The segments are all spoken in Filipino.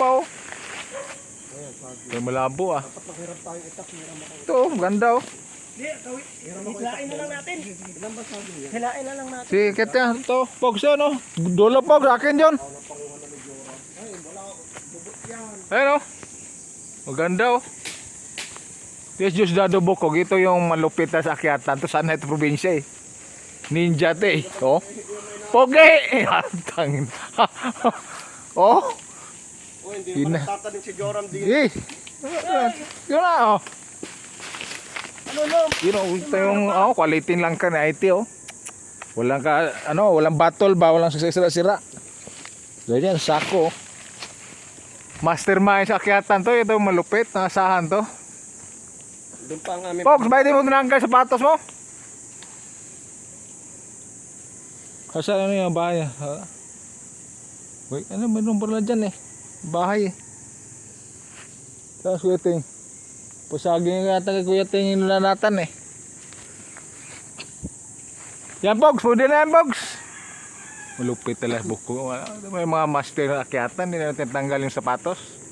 pa oh. May malabo ah. Ito oh, ganda oh. Hilain na lang natin. Hilain na lang natin. Si Ketya, ito, Pogs yun oh. Dulo Pogs, akin yun. Ayun oh. Maganda oh. Yes, Diyos Dado Bukog. Ito yung malupit na sakyatan. Ito sana ito probinsya eh. Ninja ito eh. Oh. Pogi! Tangin. Oh. Hindi mo nagtatanim si Joram din. Eh. Yun na oh. Ano no? Yun oh. Ito yung quality lang ka na IT oh. Walang ka, walang battle ba? Walang sira-sira. Ganyan, sako oh. Mastermind sa akyatan to. Ito malupit. Nasahan to. Doon pa ang aming... Pogs, bakit di mo tinanggal sapatos mo? Kasi ano yung bahay? Wait, ano may number na dyan eh. Bahay eh. Tapos Kuya Ting. Pasagin nga yata kay Kuya Ting yung nanatan eh. Yan Pogs, pwede na yan Pogs. Malupit talaga buko. May mga master na akyatan, hindi na natin tanggal yung sapatos.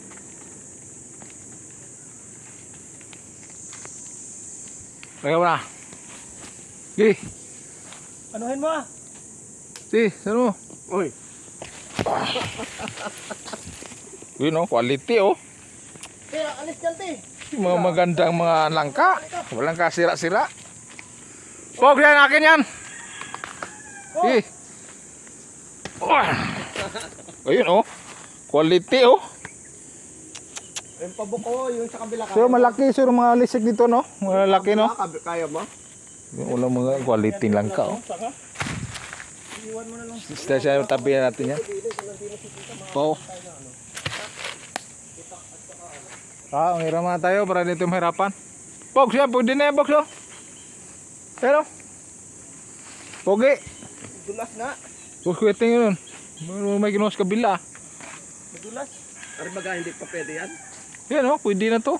Kaya mo na. Sige. Anuhin mo ah. Sige, saan mo? Uy. Yun oh, quality oh. Tira, alis dyan te. Mga magandang mga langka. Walang kasira-sira. Pogs yan, akin yan. Sige. Ayun oh. Quality oh. Yung pabuko, yung sa kabila. So malaki sir mga lisik dito no. Malaki no. Kaya mo? Wala mga quality langka oh. Iwan mo na lang. Sista siya tabi natin yan. Po. Ang hirap na tayo para dito mahirapan. Pogs yan, pwede na yan Pogs oh. Pero Pogi. Dulas na. Pogs kweting yun. May ginawa sa kabila. Madulas. Ari baga hindi pa pwede yan. Yan oh, pwede na to.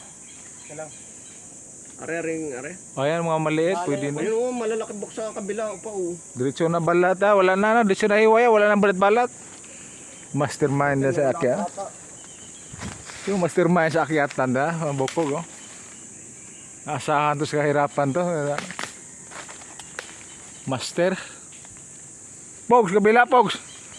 Are ring are. Ayan mga maliit, pwede na. Ayun oh, malalaki box sa kabila pa oh. Diretso na balat ah, wala na, diretso na hiwaya, wala na balat-balat. Mastermind na sa akyat. Yung mastermind sa akyatan da, mabukog oh. Asahan to sa kahirapan to. Master. Pogs, kabila Pogs.